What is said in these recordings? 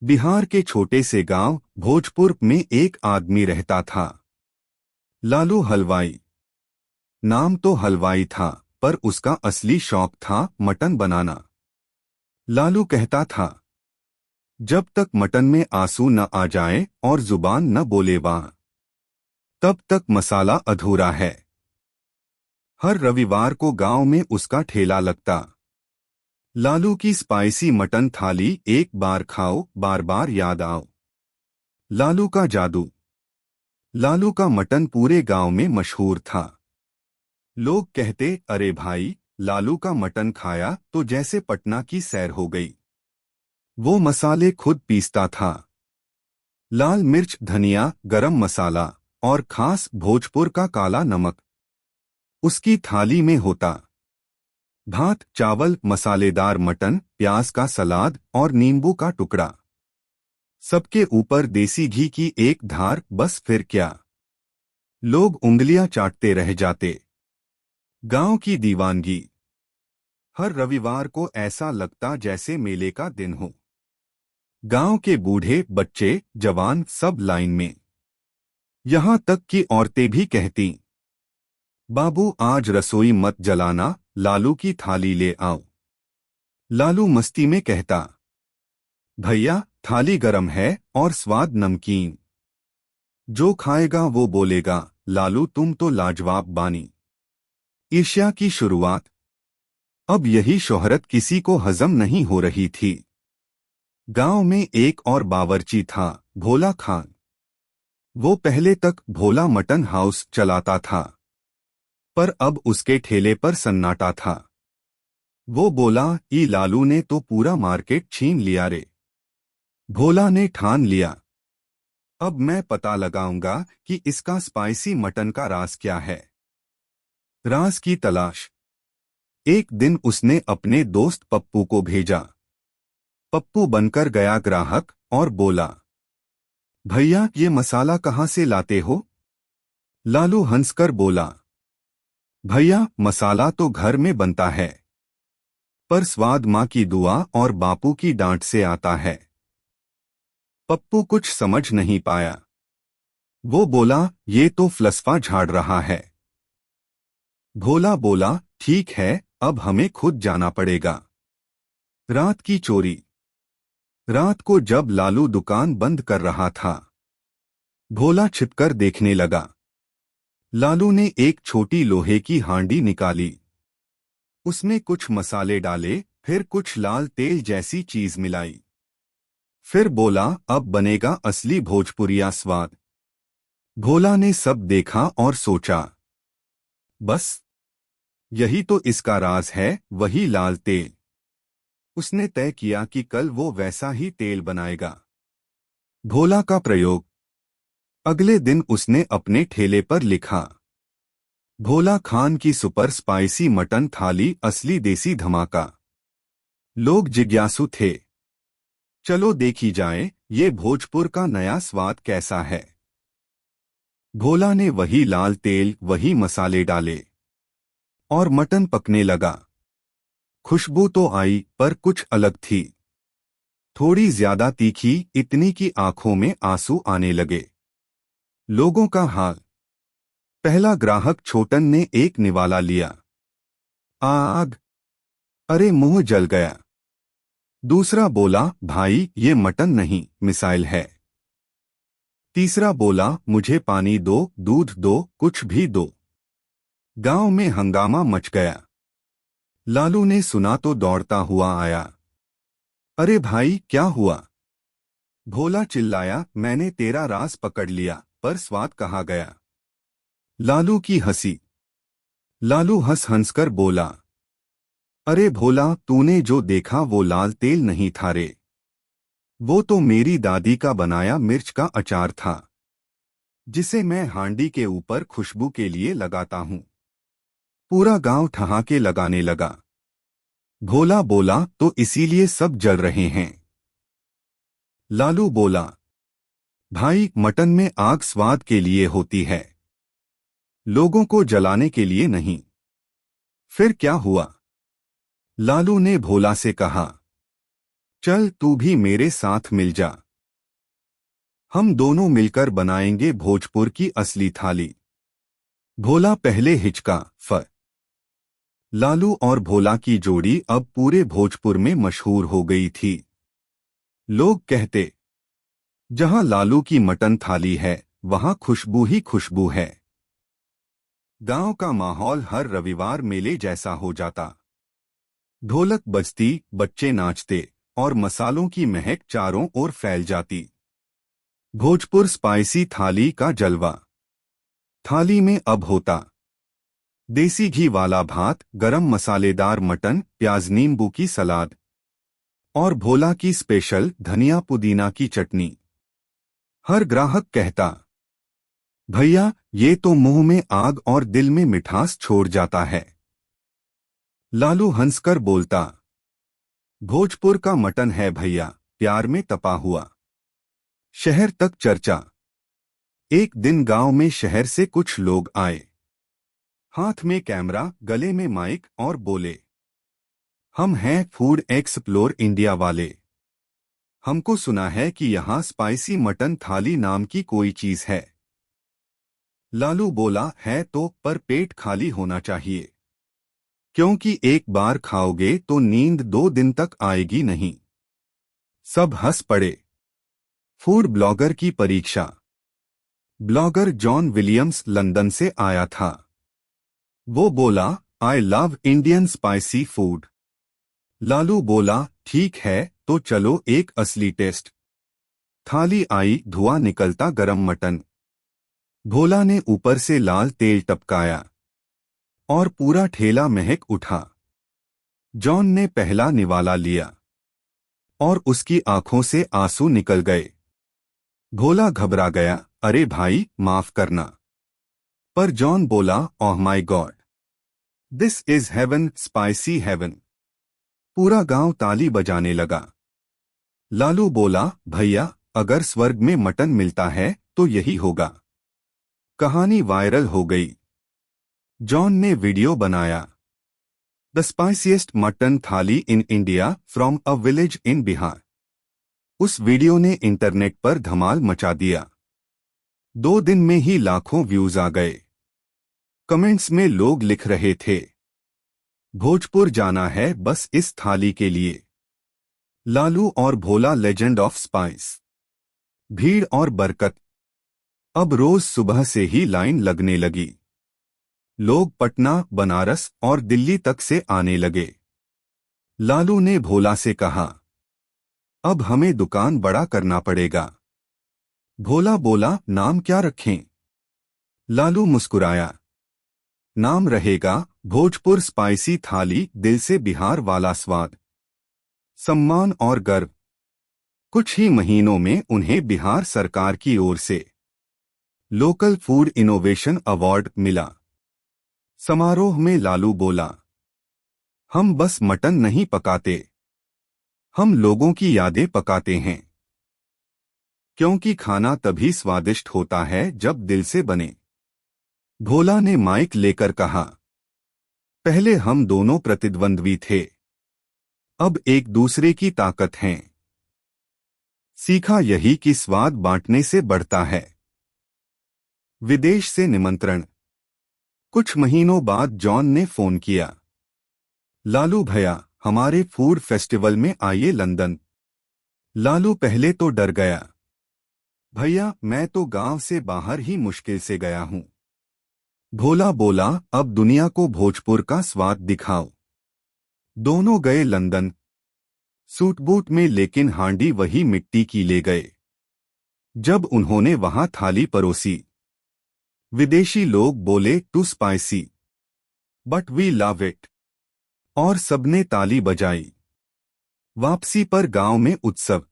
बिहार के छोटे से गांव भोजपुर में एक आदमी रहता था। लालू हलवाई। नाम तो हलवाई था, पर उसका असली शौक था मटन बनाना। लालू कहता था, जब तक मटन में आंसू न आ जाए और जुबान न बोले वाह, तब तक मसाला अधूरा है। हर रविवार को गांव में उसका ठेला लगता। लालू की स्पाइसी मटन थाली एक बार खाओ बार बार याद आओ। लालू का जादू। लालू का मटन पूरे गांव में मशहूर था। लोग कहते, अरे भाई, लालू का मटन खाया तो जैसे पटना की सैर हो गई। वो मसाले खुद पीसता था। लाल मिर्च, धनिया, गरम मसाला और खास भोजपुर का काला नमक उसकी थाली में होता। भात, चावल, मसालेदार मटन, प्याज का सलाद और नींबू का टुकड़ा। सबके ऊपर देसी घी की एक धार, बस फिर क्या। लोग उंगलियां चाटते रह जाते। गांव की दीवानगी। हर रविवार को ऐसा लगता जैसे मेले का दिन हो। गांव के बूढ़े, बच्चे, जवान सब लाइन में। यहां तक कि औरतें भी कहती, बाबू आज रसोई मत जलाना, लालू की थाली ले आओ। लालू मस्ती में कहता, भैया थाली गरम है और स्वाद नमकीन। जो खाएगा वो बोलेगा, लालू तुम तो लाजवाब बानी। ईर्ष्या की शुरुआत। अब यही शोहरत किसी को हजम नहीं हो रही थी। गांव में एक और बावर्ची था, भोला खान। वो पहले तक भोला मटन हाउस चलाता था, पर अब उसके ठेले पर सन्नाटा था। वो बोला, ई लालू ने तो पूरा मार्केट छीन लिया रे। भोला ने ठान लिया, अब मैं पता लगाऊंगा कि इसका स्पाइसी मटन का राज क्या है। राज की तलाश। एक दिन उसने अपने दोस्त पप्पू को भेजा। पप्पू बनकर गया ग्राहक और बोला, भैया ये मसाला कहाँ से लाते हो? लालू हंसकर बोला, भैया मसाला तो घर में बनता है, पर स्वाद माँ की दुआ और बापू की डांट से आता है। पप्पू कुछ समझ नहीं पाया। वो बोला, ये तो फलसफा झाड़ रहा है। भोला बोला, ठीक है, अब हमें खुद जाना पड़ेगा। रात की चोरी। रात को जब लालू दुकान बंद कर रहा था, भोला छिपकर देखने लगा। लालू ने एक छोटी लोहे की हांडी निकाली। उसमें कुछ मसाले डाले, फिर कुछ लाल तेल जैसी चीज मिलाई। फिर बोला, अब बनेगा असली भोजपुरिया स्वाद। भोला ने सब देखा और सोचा, बस यही तो इसका राज है, वही लाल तेल। उसने तय किया कि कल वो वैसा ही तेल बनाएगा। भोला का प्रयोग। अगले दिन उसने अपने ठेले पर लिखा, भोला खान की सुपर स्पाइसी मटन थाली, असली देसी धमाका। लोग जिज्ञासु थे, चलो देखी जाए ये भोजपुर का नया स्वाद कैसा है। भोला ने वही लाल तेल, वही मसाले डाले और मटन पकने लगा। खुशबू तो आई, पर कुछ अलग थी। थोड़ी ज्यादा तीखी, इतनी कि आंखों में आंसू आने लगे। लोगों का हाल। पहला ग्राहक छोटन ने एक निवाला लिया। आग, अरे मुंह जल गया। दूसरा बोला, भाई ये मटन नहीं, मिसाइल है। तीसरा बोला, मुझे पानी दो, दूध दो, कुछ भी दो। गांव में हंगामा मच गया। लालू ने सुना तो दौड़ता हुआ आया। अरे भाई क्या हुआ? भोला चिल्लाया, मैंने तेरा राज पकड़ लिया, पर स्वाद कहाँ गया? लालू की हंसी। लालू हंस हंसकर बोला, अरे भोला, तूने जो देखा वो लाल तेल नहीं था रे। वो तो मेरी दादी का बनाया मिर्च का अचार था, जिसे मैं हांडी के ऊपर खुशबू के लिए लगाता हूँ। पूरा गांव ठहाके लगाने लगा। भोला बोला, तो इसीलिए सब जल रहे हैं। लालू बोला, भाई मटन में आग स्वाद के लिए होती है, लोगों को जलाने के लिए नहीं। फिर क्या हुआ? लालू ने भोला से कहा, चल तू भी मेरे साथ मिल जा। हम दोनों मिलकर बनाएंगे भोजपुर की असली थाली। भोला पहले हिचका। लालू और भोला की जोड़ी अब पूरे भोजपुर में मशहूर हो गई थी। लोग कहते, जहां लालू की मटन थाली है वहां खुशबू ही खुशबू है। गांव का माहौल हर रविवार मेले जैसा हो जाता। ढोलक बजती, बच्चे नाचते और मसालों की महक चारों ओर फैल जाती। भोजपुर स्पाइसी थाली का जलवा। थाली में अब होता देसी घी वाला भात, गरम मसालेदार मटन, प्याज नींबू की सलाद और भोला की स्पेशल धनिया पुदीना की चटनी। हर ग्राहक कहता, भैया ये तो मुंह में आग और दिल में मिठास छोड़ जाता है। लालू हंसकर बोलता, भोजपुर का मटन है भैया, प्यार में तपा हुआ। शहर तक चर्चा। एक दिन गांव में शहर से कुछ लोग आए। हाथ में कैमरा, गले में माइक और बोले, हम हैं फूड एक्सप्लोर इंडिया वाले। हमको सुना है कि यहाँ स्पाइसी मटन थाली नाम की कोई चीज है। लालू बोला, है तो, पर पेट खाली होना चाहिए, क्योंकि एक बार खाओगे तो नींद 2 दिन तक आएगी नहीं। सब हंस पड़े। फूड ब्लॉगर की परीक्षा। ब्लॉगर जॉन विलियम्स लंदन से आया था। वो बोला, I love Indian spicy food. Lalu बोला, ठीक है तो चलो एक असली टेस्ट। थाली आई, धुआं निकलता, गरम मटन। भोला ने ऊपर से लाल तेल टपकाया और पूरा ठेला महक उठा। जॉन ने पहला निवाला लिया और उसकी आंखों से आंसू निकल गए। भोला घबरा गया, अरे भाई माफ करना। पर जॉन बोला, oh my God, this is heaven, spicy heaven. पूरा गांव ताली बजाने लगा। लालू बोला, भैया अगर स्वर्ग में मटन मिलता है तो यही होगा। कहानी वायरल हो गई। जॉन ने वीडियो बनाया, द स्पाइसीएस्ट मटन थाली in India from a village in Bihar. उस वीडियो ने इंटरनेट पर धमाल मचा दिया। 2 दिन में ही लाखों व्यूज आ गए। कमेंट्स में लोग लिख रहे थे, भोजपुर जाना है बस इस थाली के लिए। लालू और भोला लेजेंड ऑफ स्पाइस। भीड़ और बरकत। अब रोज सुबह से ही लाइन लगने लगी। लोग पटना, बनारस और दिल्ली तक से आने लगे। लालू ने भोला से कहा, अब हमें दुकान बड़ा करना पड़ेगा। भोला बोला, नाम क्या रखें? लालू मुस्कुराया, नाम रहेगा भोजपुर स्पाइसी थाली, दिल से बिहार वाला स्वाद। सम्मान और गर्व। कुछ ही महीनों में उन्हें बिहार सरकार की ओर से लोकल फूड इनोवेशन अवार्ड मिला। समारोह में लालू बोला, हम बस मटन नहीं पकाते, हम लोगों की यादें पकाते हैं। क्योंकि खाना तभी स्वादिष्ट होता है जब दिल से बने। भोला ने माइक लेकर कहा, पहले हम दोनों प्रतिद्वंद्वी थे, अब एक दूसरे की ताकत हैं। सीखा यही कि स्वाद बांटने से बढ़ता है। विदेश से निमंत्रण। कुछ महीनों बाद जॉन ने फोन किया, लालू भैया हमारे फूड फेस्टिवल में आइए लंदन। लालू पहले तो डर गया, भैया मैं तो गांव से बाहर ही मुश्किल से गया हूं। भोला बोला, अब दुनिया को भोजपुर का स्वाद दिखाओ। दोनों गए लंदन, सूट बूट में, लेकिन हांडी वही मिट्टी की ले गए। जब उन्होंने वहां थाली परोसी, विदेशी लोग बोले, too spicy but we love it, और सबने ताली बजाई। वापसी पर गांव में उत्सव।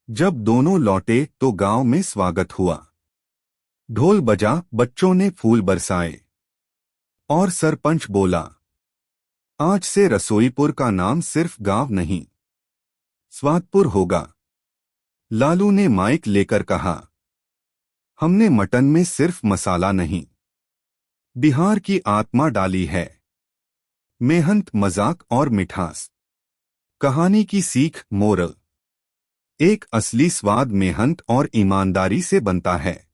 जब दोनों लौटे तो गांव में स्वागत हुआ। ढोल बजा, बच्चों ने फूल बरसाए और सरपंच बोला, आज से रसोईपुर का नाम सिर्फ गांव नहीं, स्वादपुर होगा। लालू ने माइक लेकर कहा, हमने मटन में सिर्फ मसाला नहीं, बिहार की आत्मा डाली है, मेहनत, मजाक और मिठास। कहानी की सीख मोरल। एक असली स्वाद मेहनत और ईमानदारी से बनता है।